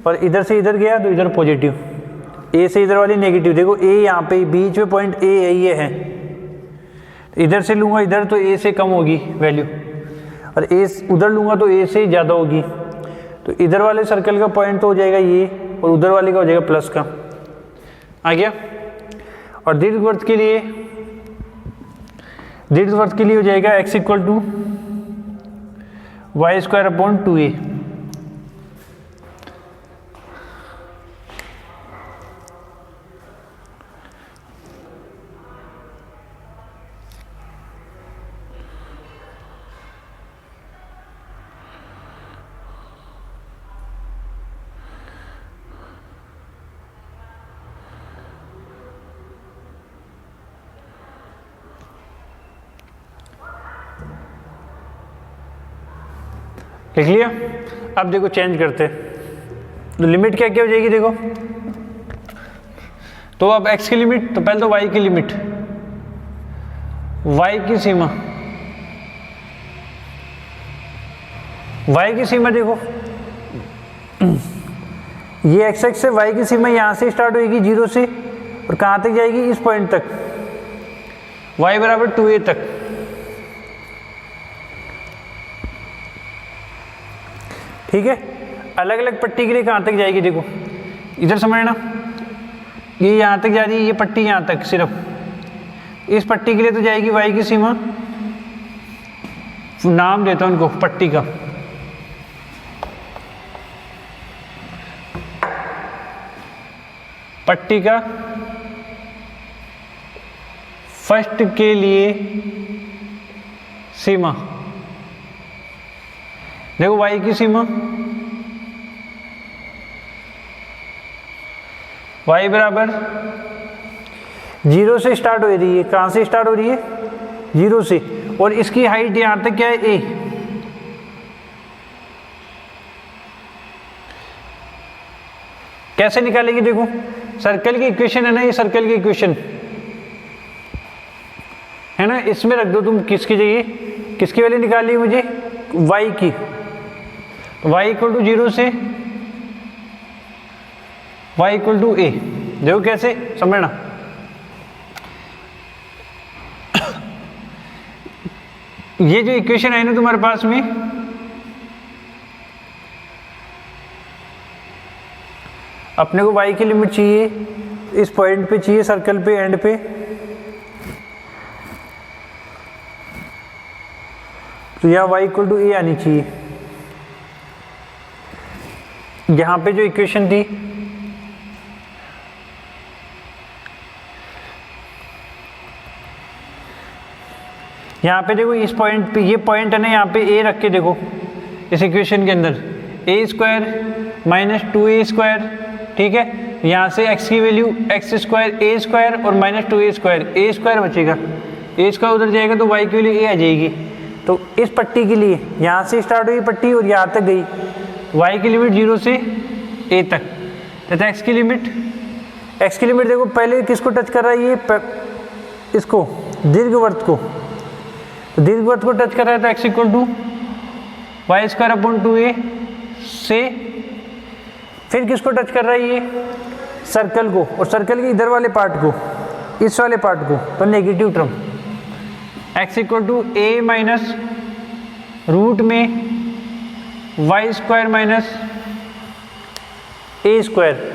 और इधर से इधर गया तो इधर पॉजिटिव, ए से इधर वाली नेगेटिव, देखो ए यहाँ पे बीच में पॉइंट ए ये है, इधर से लूँगा इधर तो ए से कम होगी वैल्यू, और ए उधर लूँगा तो ए से ज़्यादा होगी, तो इधर वाले सर्कल का पॉइंट तो हो जाएगा ये, और उधर वाले का हो जाएगा प्लस का, आ गया। और दीर्घवृत्त के लिए हो जाएगा x equal to y square upon 2a। लिख लिया। अब देखो चेंज करते, तो लिमिट क्या क्या हो जाएगी, देखो तो अब x की लिमिट, तो पहले तो y की लिमिट, y की सीमा, y की सीमा देखो ये x एक्स से y की सीमा यहां से स्टार्ट होगी 0 से, और कहां तक जाएगी, इस पॉइंट तक, y बराबर 2a तक। ठीक है, अलग अलग पट्टी के लिए कहाँ तक जाएगी, देखो इधर समझना, ये यहाँ तक जा रही है, ये पट्टी यहाँ तक, सिर्फ इस पट्टी के लिए तो जाएगी y की सीमा, नाम देता हूँ उनको पट्टी का, पट्टी का फर्स्ट के लिए सीमा, देखो y की सीमा y बराबर 0 से स्टार्ट हो रही है। कहाँ से स्टार्ट हो रही है? 0 से, और इसकी हाइट यहां तक क्या है? a। कैसे निकालेगी? देखो सर्कल की इक्वेशन है ना, ये सर्कल की इक्वेशन है ना, इसमें रख दो तुम किसकी जगह, किसकी वैल्यू निकाली मुझे? y की। y इक्वल टू 0 से y इक्वल टू a। देखो कैसे समझना, ये जो इक्वेशन है ना तुम्हारे पास में, अपने को y की लिमिट चाहिए, इस पॉइंट पे चाहिए, सर्कल पे एंड पे, तो यहाँ y इक्वल टू a आनी चाहिए। यहाँ पे जो इक्वेशन थी, यहाँ पे देखो इस पॉइंट पे, ये पॉइंट है ना, यहाँ पे a रख के देखो इस इक्वेशन के अंदर, a square minus 2a square, ठीक है, यहाँ से x की value x square a square और minus 2a square, a square बचेगा, a स्क्वायर उधर जाएगा तो y की वैल्यू a आ जाएगी। तो इस पट्टी के लिए यहाँ से स्टार्ट हुई पट्टी और यहाँ तक गई, y की लिमिट 0 से a तक, तथा x की लिमिट देखो पहले किसको टच कर रहा है? ये इसको, दीर्घवृत्त को, तो दीर्घवृत्त को टच कर रहा है, तो x equal to y square upon 2a से, फिर किसको टच कर रहा है? ये सर्कल को, और सर्कल के इधर वाले पार्ट को, इस वाले पार्ट को, तो negative term x equal to a minus root में y square minus a square.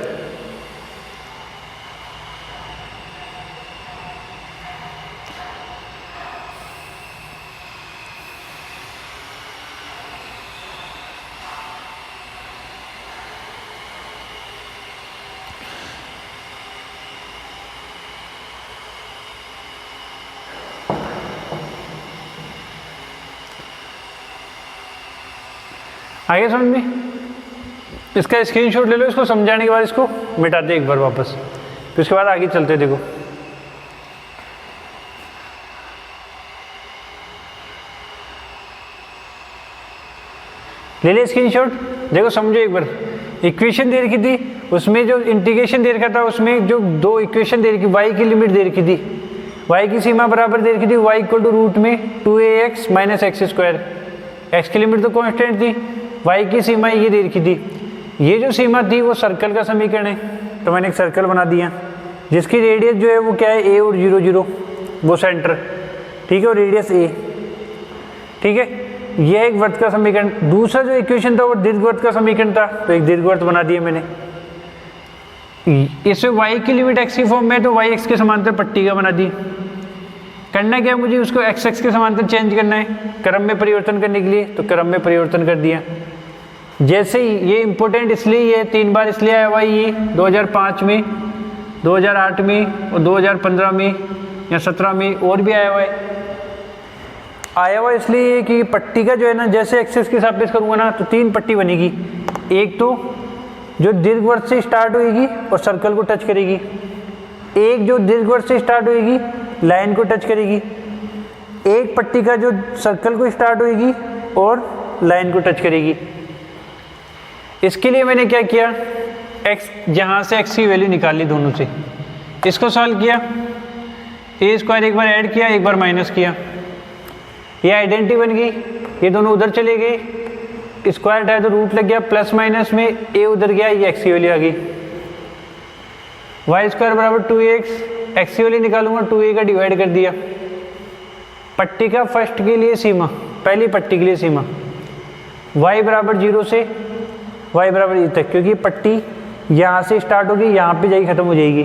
आगे समझ में? इसका स्क्रीनशॉट ले लो, इसको समझाने के बाद इसको मिटा दे एक बार वापस, फिर उसके बाद आगे चलते। देखो ले ले स्क्रीनशॉट, देखो समझो एक बार। इक्वेशन दे रखी थी, उसमें जो इंटीग्रेशन दे रखा था, उसमें जो दो इक्वेशन दे रखी, y की लिमिट दे रखी थी, y की सीमा बराबर दे रखी थी y इक्वल टू रूट में 2ax minus x square, x की लिमिट तो कांस्टेंट थी, y की सीमा ये दे रखी थी। ये जो सीमा थी वो सर्कल का समीकरण है, तो मैंने एक सर्कल बना दिया जिसकी रेडियस जो है वो क्या है? a और 0 0, वो सेंटर, ठीक है, और रेडियस a, ठीक है। ये एक वृत्त का समीकरण। दूसरा जो इक्वेशन था वो दीर्घवृत्त का समीकरण था, तो एक दीर्घवृत्त बना दिया मैंने। इसमें y की लिमिट x की फॉर्म में है, तो y x के समांतर पट्टी का बना दी। करना क्या है मुझे? उसको x x के समांतर चेंज करना है, क्रम में परिवर्तन करने के लिए, तो क्रम में परिवर्तन कर दिया। जैसे ही ये इंपॉर्टेंट इसलिए ये 3 बार इसलिए आया हुआ, ये 2005 में, 2008 में और 2015 में या 17 में और भी आया हुआ है। आया हुआ इसलिए कि पट्टी का जो है ना, जैसे एक्सिस के सापेक्ष करूँगा ना, तो 3 पट्टी बनेगी। एक तो जो दीर्घवृत्त से स्टार्ट होएगी और सर्कल को टच करेगी, एक जो दीर्घवृत्त से स्टार्ट होएगी लाइन को टच करेगी, एक पट्टी का जो सर्कल को स्टार्ट होएगी और लाइन को टच करेगी। इसके लिए मैंने क्या किया? x, जहाँ से x की वैल्यू निकाली दोनों से, इसको सॉल्व किया, a स्क्वायर एक बार ऐड किया, एक बार माइनस किया, ये आइडेंटिटी बन गई, ये दोनों उधर चले गए, स्क्वायर है तो रूट लग गया, प्लस माइनस में a उधर गया, ये x की वैल्यू आ गई। वाई स्क्वायर बराबर 2ax, x की वैल्यू निकालूंगा, 2a का डिवाइड कर दिया। पट्टी का फर्स्ट के लिए सीमा, पहली पट्टी के लिए सीमा y बराबर 0 से y बराबर e तक, क्योंकि पट्टी यहाँ से स्टार्ट होगी, यहाँ पे जाएगी, खत्म हो जाएगी,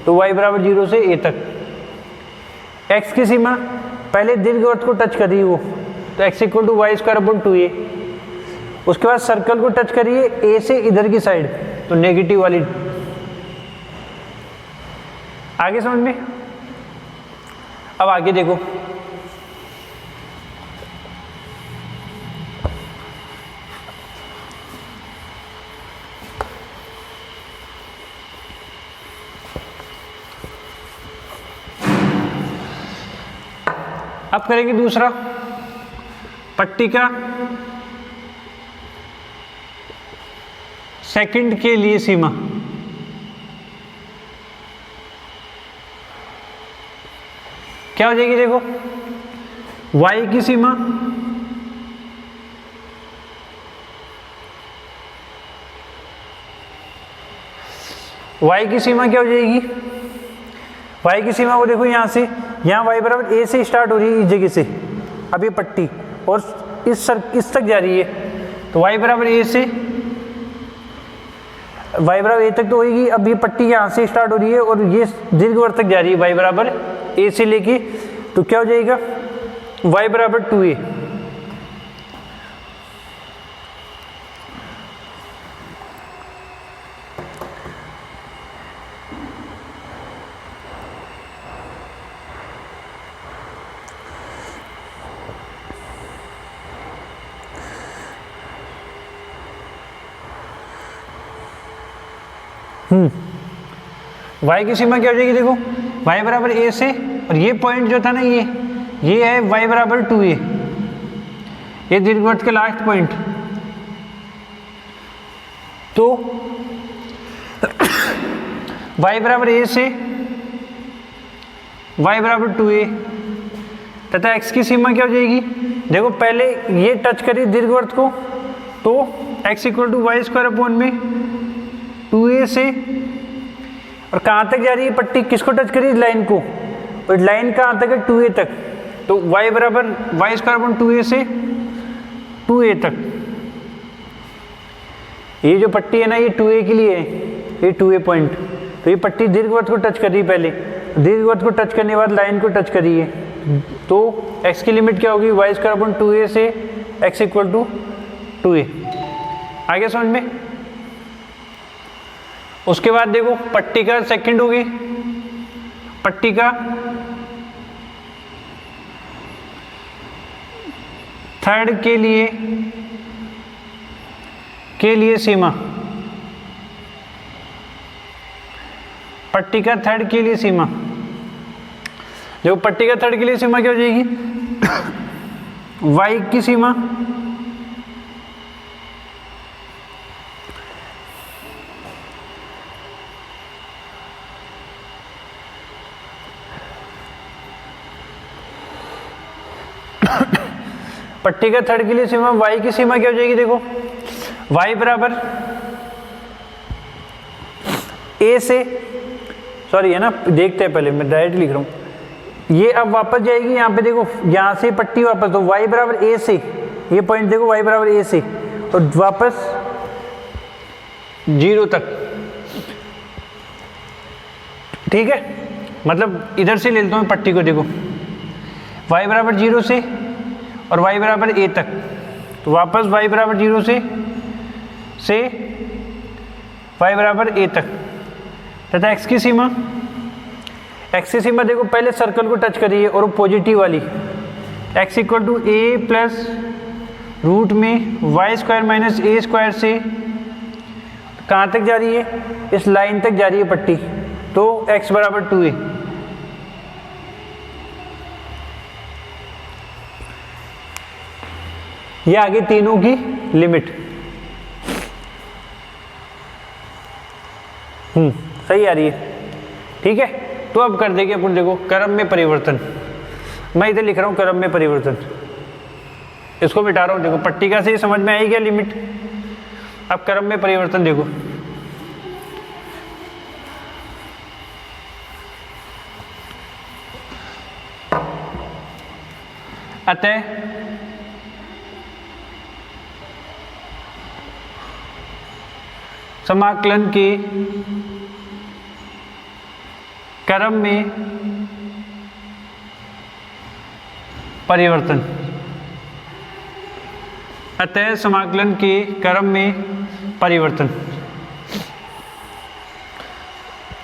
तो y बराबर 0 से a तक। x की सीमा पहले दीर्घवृत्त को टच करिए वो, तो x equal to y square upon 2a। उसके बाद सर्कल को टच करिए a से इधर की साइड, तो नेगेटिव वाली, आगे समझ में? अब आगे देखो, अब करेंगे दूसरा, पट्टी का सेकंड के लिए सीमा। क्या हो जाएगी देखो, y की सीमा y की सीमा क्या हो जाएगी, y की सीमा वो देखो यहाँ से, यहाँ y बराबर a से स्टार्ट हो रही है इस जगह से, अब ये पट्टी और इस तक जा रही है, तो y बराबर a से y बराबर a तक तो होगी। अब ये पट्टी यहाँ से स्टार्ट हो रही है और ये दीर्घवृत्त तक जा रही है y बराबर a से लेके, तो क्या हो जाएगा y बराबर 2a। y की सीमा क्या हो जाएगी देखो, y बराबर a से, और ये पॉइंट जो था ना ये है y बराबर 2a, ये दीर्घवृत्त के लास्ट पॉइंट, तो y बराबर a से y बराबर 2a तथा x की सीमा क्या हो जाएगी देखो, पहले ये टच करी दीर्घवृत्त को, तो x equal to y square upon में 2a से, और कहाँ तक जा रही है पट्टी, किसको टच करी, लाइन को, और लाइन कहाँ तक है 2a तक, तो y बराबर वाई स्क्वायर अपॉन 2a से 2a तक। ये जो पट्टी है ना ये 2a के लिए है, ये 2a पॉइंट, तो ये पट्टी दीर्घवृत्त को टच कर रही है, पहले दीर्घवृत्त को टच करने के बाद लाइन को टच करी है, तो x की लिमिट क्या होगी, वाई स्क्वायर अपॉन 2a से x इक्वल टू 2a। आगे समझ में? उसके बाद देखो पट्टी का सेकंड होगी, पट्टी का थर्ड के लिए सीमा, पट्टी का थर्ड के लिए सीमा, देखो पट्टी का थर्ड के लिए सीमा क्या हो जाएगी, y की सीमा पट्टी का थर्ड के लिए सीमा, y की सीमा क्या हो जाएगी देखो, y बराबर a से, सॉरी है ना, देखते हैं पहले, मैं डायरेक्ट लिख रहा हूँ, ये अब वापस जाएगी यहाँ पे देखो, यहाँ से पट्टी वापस, तो y बराबर a से, ये पॉइंट देखो y बराबर a से, और वापस 0 तक, ठीक है, मतलब इधर से ले लेता हूँ पट्टी को, देखो y बराबर 0 से और y बराबर a तक, तो वापस y बराबर 0 से y बराबर a तक, तथा x की सीमा, x की सीमा देखो पहले सर्कल को टच करिए और वो पॉजिटिव वाली, x equal to a plus root में y square minus a square से कहाँ तक जा रही है, इस लाइन तक जा रही है पट्टी, तो x बराबर 2a। ये आगे तीनों की लिमिट, सही आ रही है, ठीक है। तो अब कर देंगे अपन, देखो क्रम में परिवर्तन, मैं इधर लिख रहा हूं क्रम में परिवर्तन, इसको मिटा रहा हूं, देखो पट्टी का से समझ में आई क्या लिमिट, अब क्रम में परिवर्तन देखो, अतः समाकलन के क्रम में परिवर्तन, अतः समाकलन के क्रम में परिवर्तन,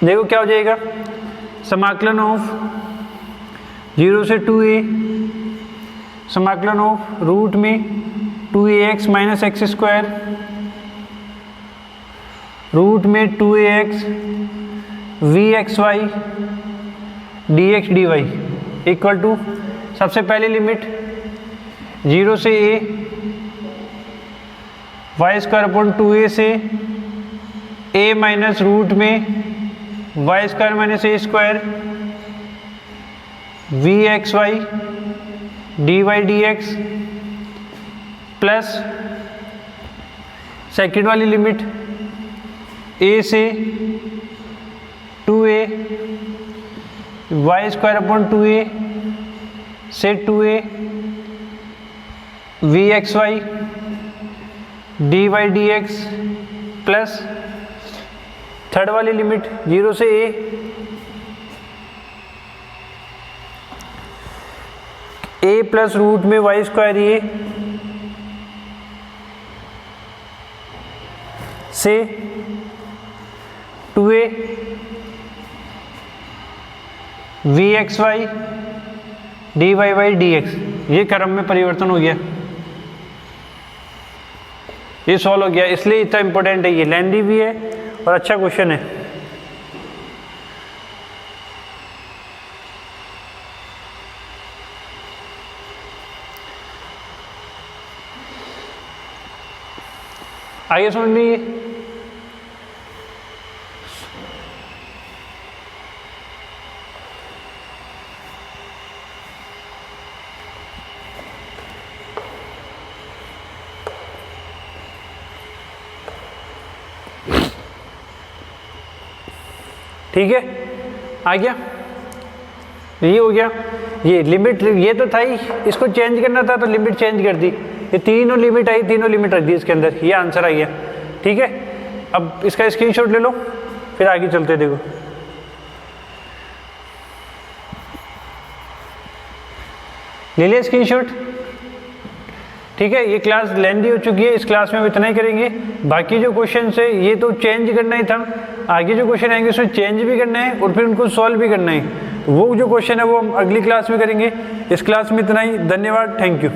देखो क्या हो जाएगा, समाकलन ऑफ 0 से 2a, समाकलन ऑफ रूट में 2ax minus x square, root में 2ax vxy dx dy equal to, सबसे पहले लिमिट 0 से a, Y square upon 2a से a माइनस रूट में y square minus a square vxy dy dx plus second वाली लिमिट a से 2a Y square upon 2a से 2a vxy dy dx plus third वाली लिमिट 0 से a प्लस रूट में वाई स्क्वायर ए से 2a vxy dy dx, ये क्रम में परिवर्तन हो गया, ये सॉल्व हो गया, इसलिए इतना इंपॉर्टेंट है, ये लेंदी भी है और अच्छा क्वेश्चन है। आइए समझ लीजिए, ठीक है, आ गया, ये हो गया, ये लिमिट ये तो था ही, इसको चेंज करना था तो लिमिट चेंज कर दी, ये तीनों लिमिट आई, तीनों लिमिट रख दी इसके अंदर, ये आंसर आ गया। ठीक है, अब इसका स्क्रीनशॉट ले लो, फिर आगे चलते, देखो ले लिया स्क्रीनशॉट। ठीक है, ये क्लास लेंदी हो चुकी है, इस क्लास में हम इतना ही करेंगे, बाकी जो क्वेश्चन है ये तो चेंज करना ही था, आगे जो क्वेश्चन आएंगे उसमें चेंज भी करना है और फिर उनको सॉल्व भी करना है, वो जो क्वेश्चन है वो हम अगली क्लास में करेंगे। इस क्लास में इतना ही, धन्यवाद, थैंक यू।